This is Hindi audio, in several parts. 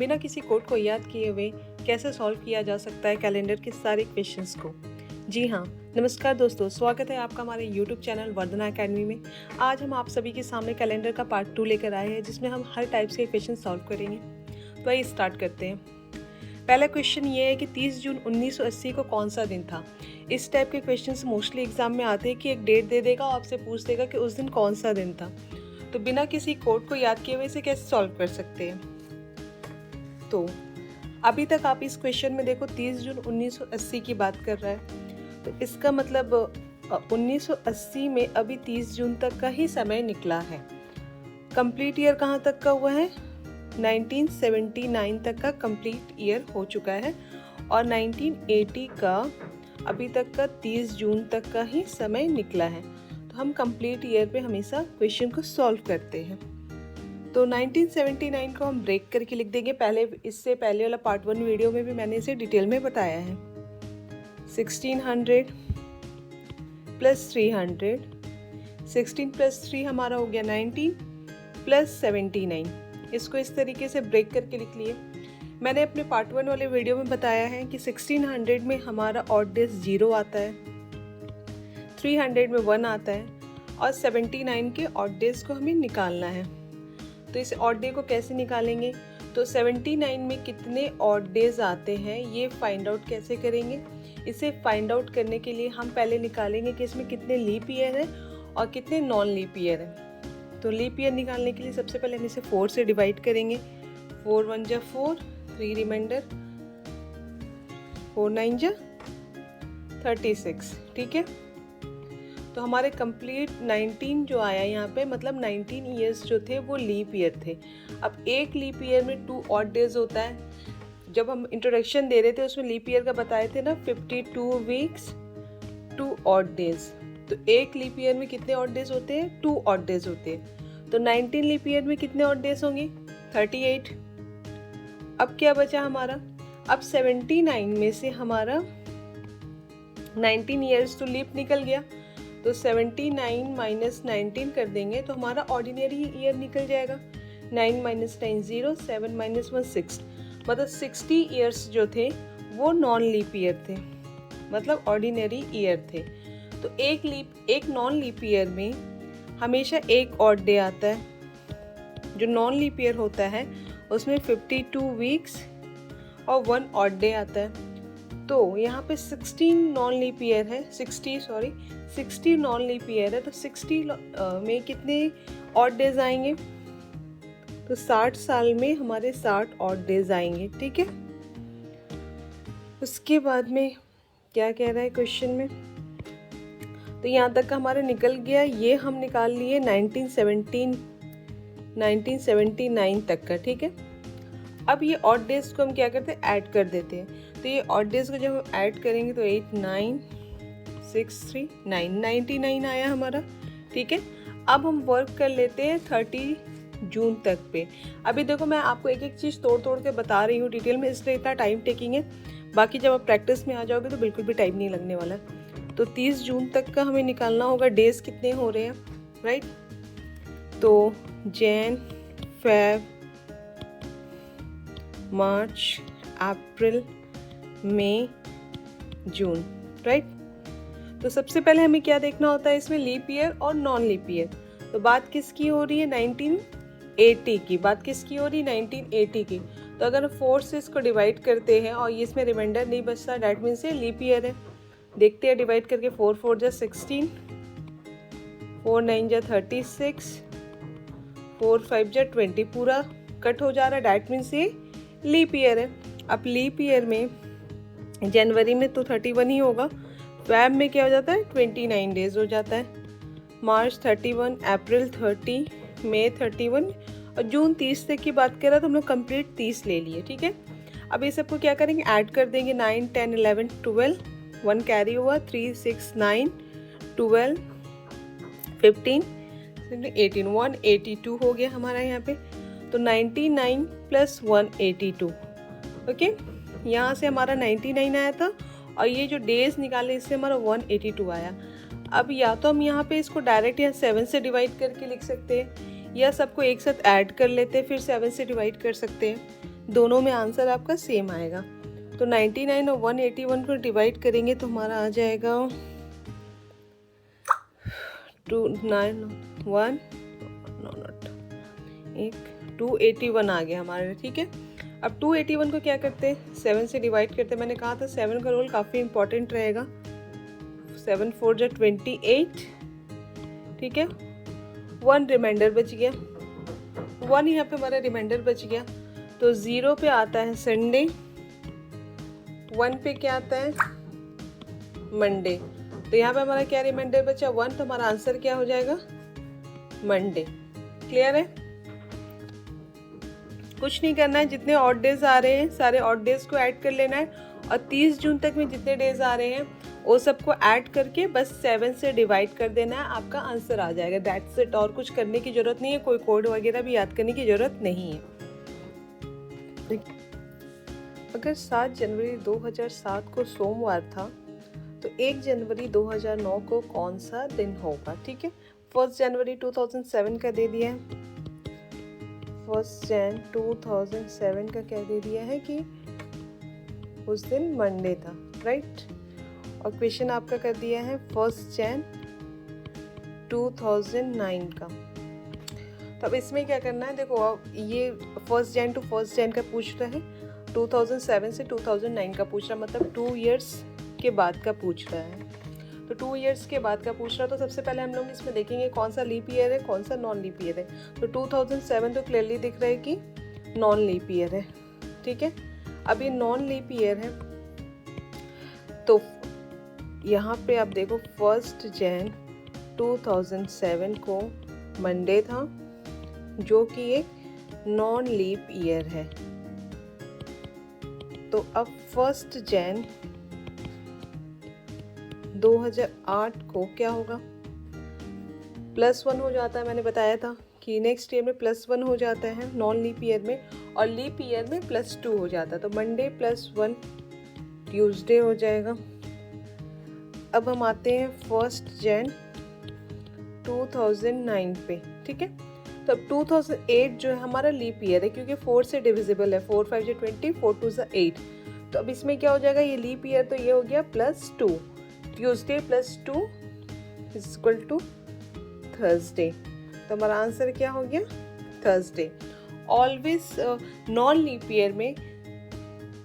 बिना किसी कोड को याद किए हुए कैसे सॉल्व किया जा सकता है कैलेंडर के सारे क्वेश्चंस को। जी हाँ, नमस्कार दोस्तों, स्वागत है आपका हमारे YouTube चैनल वर्धना एकेडमी में। आज हम आप सभी के सामने कैलेंडर का पार्ट 2 लेकर आए हैं, जिसमें हम हर टाइप्स के क्वेश्चन सॉल्व करेंगे। तो आइए स्टार्ट करते हैं। पहला क्वेश्चन ये है कि 30 जून 1980 को कौन सा दिन था। इस टाइप के क्वेश्चंस मोस्टली एग्जाम में आते हैं कि एक डेट दे देगा और आपसे पूछ देगा कि उस दिन कौन सा दिन था। तो बिना किसी कोड को याद किए हुए इसे कैसे सॉल्व कर सकते हैं। तो अभी तक आप इस क्वेश्चन में देखो 30 जून 1980 की बात कर रहा है, तो इसका मतलब 1980 में अभी 30 जून तक का ही समय निकला है। कंप्लीट ईयर कहाँ तक का हुआ है, 1979 तक का कंप्लीट ईयर हो चुका है और 1980 का अभी तक का 30 जून तक का ही समय निकला है। तो हम कंप्लीट ईयर पे हमेशा क्वेश्चन को सॉल्व करते हैं। तो 1979 को हम ब्रेक करके लिख देंगे। इससे पहले वाला पार्ट 1 वीडियो में भी मैंने इसे डिटेल में बताया है। 1600 प्लस 300, 16 प्लस 3 हमारा हो गया 19 प्लस 79। इसको इस तरीके से ब्रेक करके लिख लिए। मैंने अपने पार्ट 1 वाले वीडियो में बताया है कि 1600 में हमारा ऑड डेज 0 आता है, 300 में 1 आता है और 79 के ऑड डेज को हमें निकालना है। तो इस ऑड डे को कैसे निकालेंगे, तो 79 में कितने ऑड डेज आते हैं ये फाइंड आउट कैसे करेंगे। इसे फाइंड आउट करने के लिए हम पहले निकालेंगे कि इसमें कितने लीप ईयर है और कितने नॉन लीप ईयर है। तो लीप ईयर निकालने के लिए सबसे पहले हम इसे 4 से डिवाइड करेंगे। 4 1 जा 4, 3 रिमाइंडर, 4 9 जा 36। ठीक है, तो हमारे कंप्लीट 19 जो आया यहाँ पे, मतलब 19 ईयर्स जो थे वो लीप ईयर थे। अब एक लीप ईयर में 2 ऑड डेज होता है। जब हम इंट्रोडक्शन दे रहे थे उसमें लीप ईयर का बताए थे ना, 52 वीक्स 2 ऑड डेज। तो एक लीप ईयर में कितने ऑड डेज होते हैं, 2 ऑड डेज होते हैं। तो 19 लीप ईयर में कितने ऑड डेज होंगे, 38। अब क्या बचा हमारा, अब 79 में से हमारा 19 ईयर्स तो लीप निकल गया, तो 79 माइनस 19 कर देंगे तो हमारा ऑर्डिनरी ईयर निकल जाएगा। 9 माइनस 9 0, 7 माइनस 1 6, मतलब 60 ईयर्स जो थे वो नॉन लीप ईयर थे, मतलब ऑर्डिनरी ईयर थे। तो एक नॉन लीप ईयर में हमेशा एक ऑड डे आता है। जो नॉन लीप ईयर होता है उसमें 52 वीक्स और 1 ऑड डे आता है। तो यहाँ पे 16 नॉन लीप ईयर है, 60 नॉन लीप ईयर है। तो 60 में कितने ऑड डेज आएंगे, तो 60 साल में हमारे 60 ऑड डेज आएंगे। ठीक है, उसके बाद में क्या कह रहा है क्वेश्चन में, तो यहाँ तक का हमारा निकल गया। ये हम निकाल लिए 1979 तक का। ठीक है, अब ये ऑड डेज को हम क्या करते हैं, ऐड कर देते हैं। तो ये ऑड डेज को जब हम ऐड करेंगे तो 8 9 6 3 9 99 आया हमारा। ठीक है, अब हम वर्क कर लेते हैं 30 जून तक पे। अभी देखो मैं आपको एक एक चीज़ तोड़ तोड़ के बता रही हूँ डिटेल में, इसलिए इतना टाइम टेकिंग है। बाकी जब आप प्रैक्टिस में आ जाओगे तो बिल्कुल भी टाइम नहीं लगने वाला। तो 30 जून तक का हमें निकालना होगा डेज कितने हो रहे हैं, राइट। तो जैन, फेब, मार्च, अप्रैल, मई, जून, राइट। तो सबसे पहले हमें क्या देखना होता है इसमें, लीप ईयर और नॉन लीप ईयर। तो बात किसकी हो रही है, 1980 की। बात किसकी हो रही है, 1980 की। तो अगर 4 से इसको डिवाइड करते हैं और ये इसमें रिमाइंडर नहीं बचता, डैट मीन्स ये लीप ईयर है। देखते हैं डिवाइड करके, 4 4 जा 16, 4 9 जा 36, 4 5 जा 20, पूरा कट हो जा रहा है, डैट मीन्स ये लीप ईयर है। अब लीप ईयर में जनवरी में तो 31 ही होगा, फेब में क्या हो जाता है, 29 डेज हो जाता है, मार्च 31, अप्रैल 30, मई 31 और जून 30 तक की बात करें तो हम लोग कंप्लीट 30 ले लिए। ठीक है, अब ये सबको क्या करेंगे, ऐड कर देंगे। 9 10 11 12, 1 कैरी हुआ, 3 6 9 12 15 18, 182 हो गया हमारा यहाँ पे। तो 99 प्लस 182। ओके, यहाँ से हमारा 99 आया था और ये जो डेज निकाले इससे हमारा 182 आया। अब या तो हम यहाँ पे इसको डायरेक्ट यहाँ 7 से डिवाइड करके लिख सकते हैं, या सबको एक साथ ऐड कर लेते हैं फिर 7 से डिवाइड कर सकते हैं। दोनों में आंसर आपका सेम आएगा। तो 99 और 181 को डिवाइड करेंगे तो हमारा आ जाएगा 281 आ गया हमारे। ठीक है, अब 281 को क्या करते हैं, 7 से डिवाइड करते हैं। मैंने कहा था 7 का रोल काफ़ी इंपॉर्टेंट रहेगा। 7 4 जा 28। ठीक है, 1 रिमाइंडर बच गया, 1 यहाँ पे हमारा रिमाइंडर बच गया। तो 0 पे आता है संडे, 1 पे क्या आता है मंडे। तो यहाँ पे हमारा क्या रिमाइंडर बचा, 1। तो हमारा आंसर क्या हो जाएगा, मंडे। क्लियर है? कुछ नहीं करना है, जितने ऑड डेज आ रहे हैं सारे ऑड डेज को ऐड कर लेना है और 30 जून तक में जितने डेज आ रहे हैं वो सबको ऐड करके बस 7 से डिवाइड कर देना है, आपका आंसर आ जाएगा। That's it. और कुछ करने की ज़रूरत नहीं है, कोई कोड वगैरह भी याद करने की ज़रूरत नहीं है। अगर 7 जनवरी 2007 को सोमवार था तो 1 जनवरी 2009 को कौन सा दिन होगा? ठीक है, 1 जनवरी 2007 का दे दिया है, 1 जन 2007 का क्या दे दिया है कि उस दिन मंडे था, राइट। और क्वेश्चन आपका कर दिया है 1 जन 2009 का। तो अब इसमें क्या करना है, देखो अब ये 1 जन टू 1 जन का पूछ रहा है, 2007 से 2009 का पूछ रहा है, मतलब 2 इयर्स के बाद का पूछ रहा है। तो 2 इयर्स के बाद का पूछ रहा है, तो सबसे पहले हम लोग इसमें देखेंगे कौन सा लीप ईयर है, कौन सा नॉन लीप ईयर है। तो 2007 तो क्लियरली दिख रहा है कि नॉन लीप ईयर है। ठीक है, अब ये नॉन लीप ईयर है तो यहाँ पे आप देखो 1 जन 2007 को मंडे था, जो कि एक नॉन लीप ईयर है। तो अब 1 जन 2008 को क्या होगा, +1 हो जाता है। मैंने बताया था कि नेक्स्ट ईयर में +1 हो जाता है नॉन लीप ईयर में, और लीप ईयर में +2 हो जाता है। तो मंडे +1 ट्यूसडे हो जाएगा। अब हम आते हैं 1 जन 2009 पे। ठीक है, तो अब 2008 जो है हमारा लीप ईयर है, क्योंकि 4 से डिविजिबल है, 4 5 20, 4 2 8। तो अब इसमें क्या हो जाएगा, ये लीप ईयर तो ये हो गया +2, ट्यूसडे +2 = थर्सडे। तो हमारा आंसर क्या हो गया, Thursday. Always non leap year में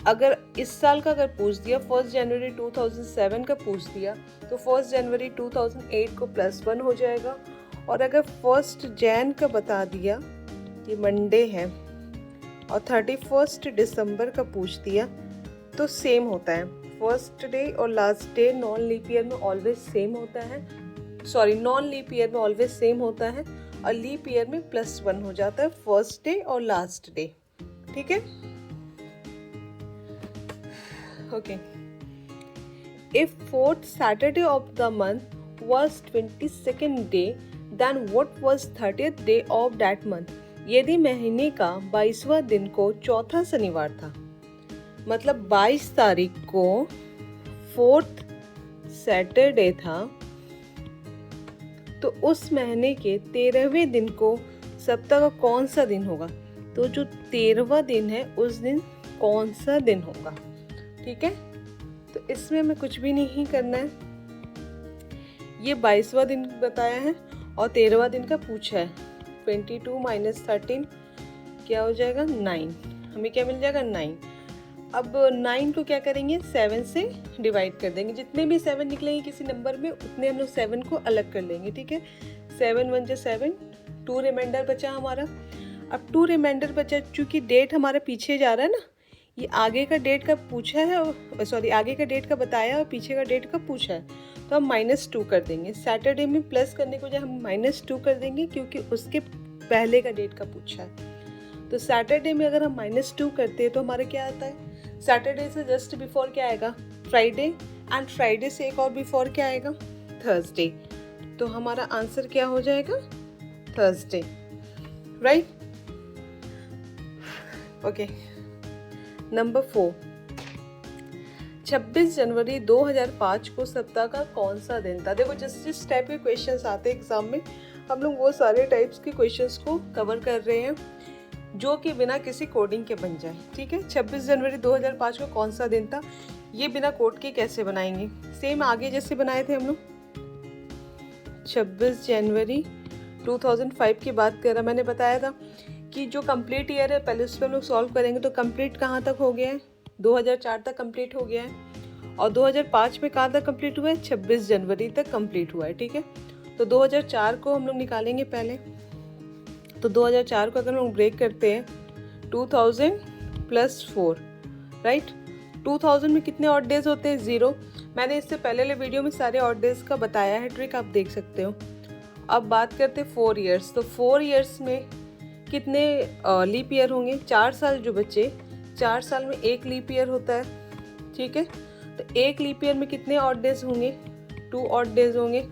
अगर इस साल का अगर पूछ दिया, 1 जनवरी 2007 का पूछ दिया, तो 1 जनवरी 2008 को +1 हो जाएगा। और अगर 1 जैन का बता दिया, ये मंडे है, और 31 दिसंबर का पूछ दिया, तो सेम होता है। फर्स्ट डे और last day non leap year में ऑलवेज सेम होता है, सॉरी नॉन लीप ईयर में ऑलवेज सेम होता है, और लीप ईयर में +1 हो जाता है फर्स्ट डे और लास्ट डे। ठीक है, okay. If 4th Saturday of the month was 22nd day, then what was 30th day of that month? यदि महीने का 22वां दिन को चौथा शनिवार था, मतलब 22 तारीख को 4th सैटरडे था, तो उस महीने के 13वें दिन को सप्ताह का कौन सा दिन होगा? तो जो 13वां दिन है उस दिन कौन सा दिन होगा? ठीक है, तो इसमें हमें कुछ भी नहीं करना है। ये 22वां दिन बताया है और 13वां दिन का पूछा है। 22 - 13 क्या हो जाएगा, 9। हमें क्या मिल जाएगा, 9। अब 9 को क्या करेंगे, 7 से डिवाइड कर देंगे। जितने भी 7 निकलेंगे किसी नंबर में, उतने हम लोग 7 को अलग कर लेंगे। ठीक है, 7 1 जा 7, 2 रिमाइंडर बचा हमारा। अब 2 रिमाइंडर बचा, चूँकि डेट हमारा पीछे जा रहा है ना, ये आगे का डेट का पूछा है, सॉरी आगे का डेट का बताया और पीछे का डेट का पूछा है, तो हम -2 कर देंगे। सैटरडे में प्लस करने को जाए हम -2 कर देंगे, क्योंकि उसके पहले का डेट का पूछा है। तो सैटरडे में अगर हम -2 करते हैं तो हमारा क्या आता है, सैटरडे से जस्ट बिफोर क्या आएगा, फ्राइडे, एंड फ्राइडे से एक और बिफोर क्या आएगा, थर्सडे। तो हमारा आंसर क्या हो जाएगा, थर्सडे, राइट। ओके, नंबर 4, 26 जनवरी 2005 को सप्ताह का कौन सा दिन था? देखो जिस टाइप के क्वेश्चंस आते हैं एग्जाम में, हम लोग वो सारे टाइप्स के क्वेश्चंस को कवर कर रहे हैं। जो कि बिना किसी कोडिंग के बन जाए। ठीक है, 26 जनवरी 2005 को कौन सा दिन था, ये बिना कोड के कैसे बनाएंगे। सेम आगे जैसे बनाए थे हम लोग, 26 जनवरी 2005 की बात कर रहा, मैंने बताया था कि जो कंप्लीट ईयर है पहले उस पर हम लोग सॉल्व करेंगे। तो कंप्लीट कहाँ तक हो गया है, 2004 तक कंप्लीट हो गया है, और 2005 में कहाँ तक कंप्लीट हुआ है, 26 जनवरी तक कंप्लीट हुआ है। ठीक है, तो 2004 को हम लोग निकालेंगे पहले। तो 2004 को अगर हम ब्रेक करते हैं 2000 + 4, राइट। 2000 में कितने ऑड डेज होते हैं, 0। मैंने इससे पहले वाले वीडियो में सारे ऑड डेज का बताया है, ट्रिक आप देख सकते हो। अब बात करते हैं 4 ईयर्स। तो 4 ईयर्स में कितने लीप ईयर होंगे, 4 साल जो बचे, 4 साल में 1 लीप ईयर होता है। ठीक है, तो 1 लीप ईयर में कितने ऑड डेज होंगे, 2 ऑड डेज होंगे।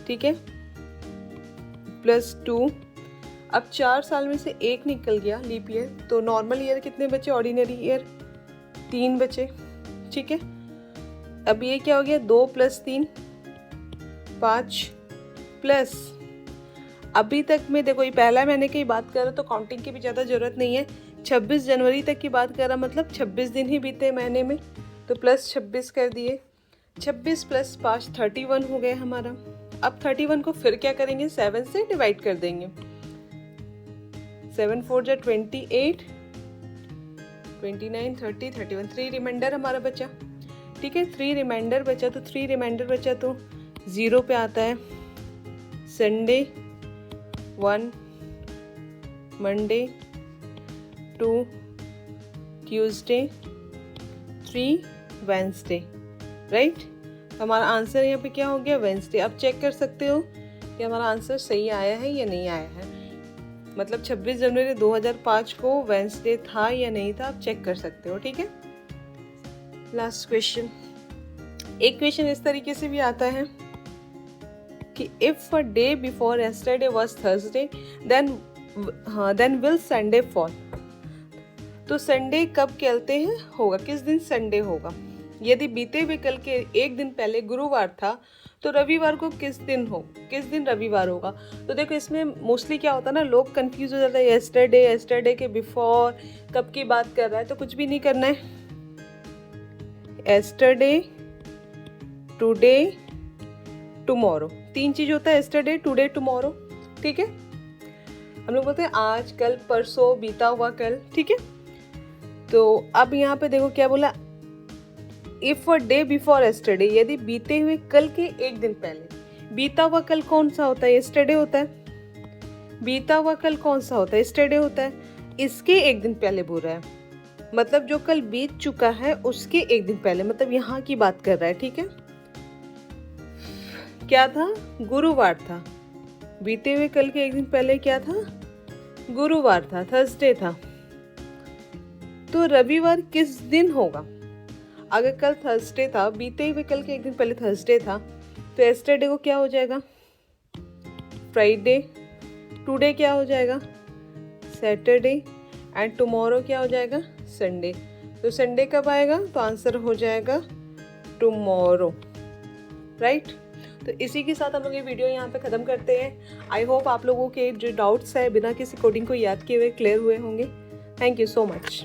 ठीक है, +2। अब 4 साल में से 1 निकल गया लीप ईयर, तो नॉर्मल ईयर कितने बचे, ऑर्डिनरी ईयर 3 बचे। ठीक है, अब ये क्या हो गया, 2 + 3 5 प्लस, अभी तक में देखो ये पहला महीने की बात कर रहा तो काउंटिंग की भी ज़्यादा ज़रूरत नहीं है। 26 जनवरी तक की बात कर रहा, मतलब 26 दिन ही बीते महीने में, तो +26 कर दिए। 26 + 5 31 हो गया हमारा। अब 31 को फिर क्या करेंगे, 7 से डिवाइड कर देंगे। 7 4 = 28, 29 30 31, 3 रिमाइंडर हमारा बचा। ठीक है, 3 रिमाइंडर बचा, तो 3 रिमाइंडर बचा तो 0 पे आता है। Sunday 1, Monday 2, Tuesday 3, Wednesday, right. हमारा आंसर यहाँ पे क्या हो गया, वेंसडे। अब चेक कर सकते हो कि हमारा आंसर सही आया है या नहीं आया है, मतलब 26 जनवरी 2005 को वेंसडे था या नहीं था, आप चेक कर सकते हो। ठीक है, लास्ट क्वेश्चन। एक क्वेश्चन इस तरीके से भी आता है कि if a day before yesterday was Thursday then will Sunday fall. तो संडे कब कहते हैं होगा, किस दिन संडे होगा। यदि बीते हुए कल के एक दिन पहले गुरुवार था तो रविवार को किस दिन रविवार होगा। तो देखो इसमें मोस्टली क्या होता है ना, लोग कंफ्यूज हो जाता है, यस्टरडे के बिफोर कब की बात कर रहा है, तो कुछ भी नहीं करना है। यस्टरडे, टुडे, टुमारो, 3 चीज होता है, यस्टरडे, टुडे, टुमारो। ठीक है, हम लोग बोलते हैं आज, कल, परसों, बीता हुआ कल। ठीक है, तो अब यहाँ पे देखो क्या बोला, if a day before yesterday, यदि बीते हुए कल के एक दिन पहले। बीता हुआ कल कौन सा होता है, यस्टरडे होता है। बीता हुआ कल कौन सा होता है, यस्टरडे होता है। इसके एक दिन पहले बोल रहा है, मतलब जो कल बीत चुका है उसके एक दिन पहले, मतलब यहाँ की बात कर रहा है। ठीक है, क्या था, गुरुवार था। बीते हुए कल के एक दिन पहले क्या था, गुरुवार था, थर्सडे था। तो रविवार किस दिन होगा, अगर कल थर्सडे था, बीते हुए कल के एक दिन पहले थर्सडे था, तो यस्टरडे को क्या हो जाएगा, फ्राइडे। टुडे क्या हो जाएगा, सैटरडे, एंड टुमारो क्या हो जाएगा, संडे। तो संडे कब आएगा, तो आंसर हो जाएगा टुमारो, राइट। तो इसी के साथ हम लोग ये वीडियो यहाँ पे ख़त्म करते हैं। आई होप आप लोगों के जो डाउट्स है बिना किसी कोडिंग को याद किए हुए क्लियर हुए होंगे। Thank you so much.